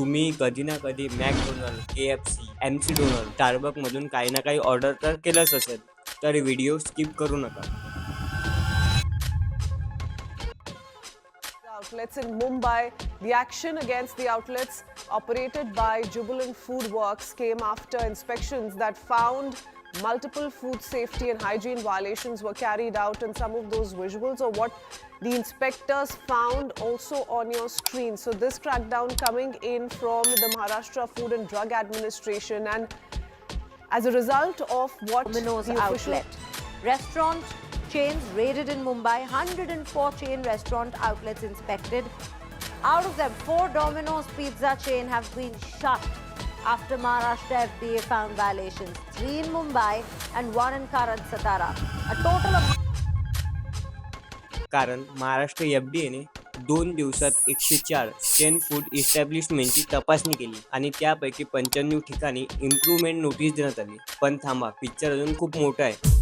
तुम्ही कधी ना कधी मॅकडोनल्ड, KFC, MC डोनल्ड, स्टारबक्समधून काही ना काही ऑर्डर तर केलंच असेल, तर व्हिडिओ स्किप करू नका. Outlets in Mumbai. The action against the outlets operated by Jubilant Food Works came after inspections that found multiple food safety and hygiene violations were carried out, and some of those visuals are what the inspectors found also on your screen. So this crackdown coming in from the Maharashtra Food and Drug Administration, and as a result of what Domino's the official outlet. Restaurant chains raided in Mumbai, 104 chain restaurant outlets inspected. Out of them, 4 Domino's pizza chain have been shut after Maharashtra FDA found violations. 3 in Mumbai and 1 in Karan Satara. A total of कारण महाराष्ट्र FDAने 2 दिवसात 104 chain food इस्टॅब्लिशमेंटची तपासणी केली आणि त्यापैकी 95 ठिकाणी improvement notice देण्यात आली. पण थांबा, पिक्चर अजून खूप मोठा आहे.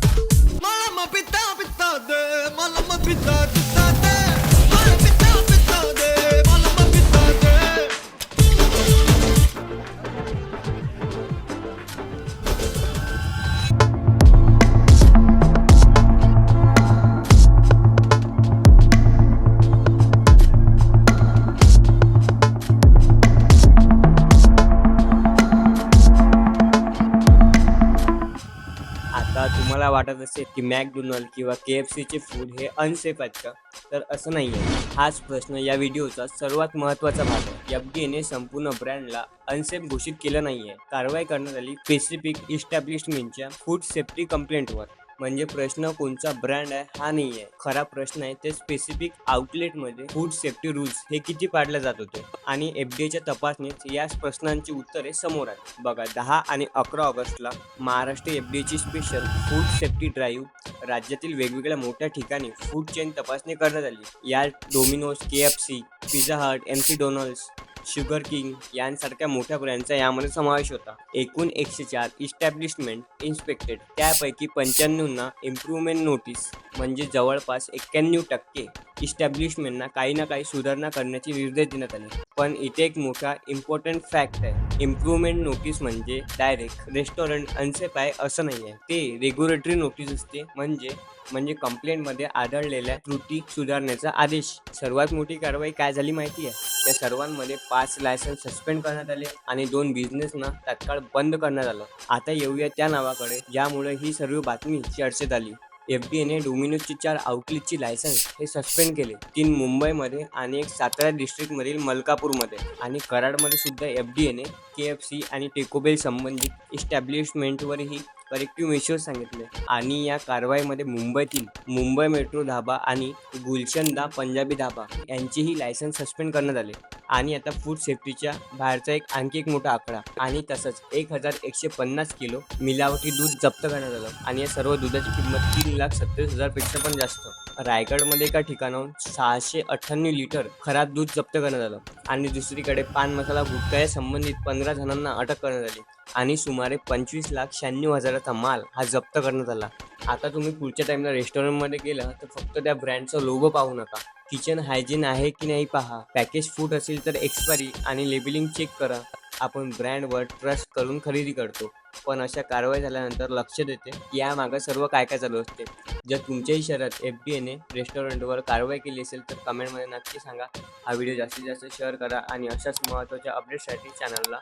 आता तुम्हाला वाटत असेल की मॅकडोनल्ड किंवा KFCचे फूड हे अनसेफ आहेत का? तर असं नाही आहे. हाच प्रश्न या व्हिडिओचा सर्वात महत्त्वाचा भाग आहे. FDAने संपूर्ण ब्रँडला अनसेफ घोषित केलं नाही आहे. कारवाई करण्यात आली स्पेसिफिक इस्टॅब्लिशमेंटच्या फूड सेफ्टी कंप्लेंटवर. म्हणजे प्रश्न कोणचा ब्रँड आहे हा नाही आहे. खरा प्रश्न आहे ते स्पेसिफिक आउटलेटमध्ये फूड सेफ्टी रूल्स हे किती पाळले जात होते. आणि FDAच्या तपासणीत याच प्रश्नांची उत्तरे समोर आहेत. बघा, 10 आणि 11 ऑगस्टला महाराष्ट्र FDAची स्पेशल फूड सेफ्टी ड्राईव्ह राज्यातील वेगवेगळ्या मोठ्या ठिकाणी फूड चेन तपासणी करण्यात आली. यात Domino's, KFC, Pizza Hut, MC Donald's, sugar king यांसारख्या मोठ्या ब्रँडचा यामध्ये समावेश होता. एकूण 104 इस्टॅब्लिशमेंट इन्स्पेक्टेड, त्यापैकी 95ना इम्प्रूव्हमेंट नोटीस म्हणजे जवळपास 91% इस्टॅब्लिशमेंटना काही ना काही सुधारणा करण्याचे निर्देश देण्यात आले. पण इथे एक मोठा इम्पॉर्टंट फॅक्ट आहे. इम्प्रूव्हमेंट नोटीस म्हणजे डायरेक्ट रेस्टॉरंट अनसेफ आहे असं नाही आहे. ते रेग्युलेटरी नोटीस असते, म्हणजे कंप्लेंटमध्ये आढळलेल्या त्रुटी सुधारण्याचा आदेश. सर्वात मोठी कारवाई काय झाली माहिती आहे? या सर्वांमध्ये 5 लायसन्स सस्पेंड करण्यात आले आणि 2 बिझनेसना तात्काळ बंद करण्यात आलं. आता येऊया त्या नावाकडे ज्यामुळे ही सर्व बातमी चर्चेत आली. FDAने डोमिनोजची 4 आउटलेटची लायसन्स हे सस्पेंड केले. 3 मुंबईमध्ये आणि 1 सातारा डिस्ट्रिक्टमधील मलकापूरमध्ये. आणि कराडमध्ये सुद्धा FDAने KFC आणि टेको बेल संबंधित इस्टॅब्लिशमेंटवरही करेक्टिव्ह मेजर्स सांगितले. आणि या कारवाईमध्ये मुंबईतील मुंबई मेट्रो धाबा आणि गुलशन पंजाबी धाबा यांचीही लायसन्स सस्पेंड करण्यात आले. आणि आता फूड सेफ्टीच्या बाहेरचा आणखी एक मोठा आकडा. आणि तसंच 1150 किलो मिलावटी दूध जप्त करण्यात आलं. आणि या सर्व दुधाची किंमत 3,27,000 पेक्षा पण जास्त. रायगडमध्ये एका ठिकाणाहून 698 लिटर खराब दूध जप्त करण्यात आलं. आणि दुसरीकडे पान मसाला गुटखा या संबंधित 15 जणांना अटक करण्यात आली. आणि सुमारे 25,96,000चा माल हा जप्त करण्यात आला. आता तुम्ही पुढच्या टाईमला रेस्टॉरंटमध्ये गेलं तर फक्त त्या ब्रँडचा लोगो पाहू नका. किचन हायजीन आहे की नाही पहा. पॅकेज फूड असेल तर एक्सपायरी आणि लेबलिंग चेक करा. आपण ब्रँडवर ट्रस्ट करून खरेदी करतो, पण अशा कारवाई झाल्यानंतर लक्षात येते की यामागं सर्व काय काय चालू असते. जर तुमच्याही शहरात FDAने रेस्टॉरंटवर कारवाई केली असेल तर कमेंटमध्ये नक्की सांगा. हा व्हिडिओ जास्तीत जास्त शेअर करा आणि अशाच महत्त्वाच्या अपडेटसाठी चॅनलला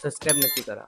सबस्क्राईब नक्की करा.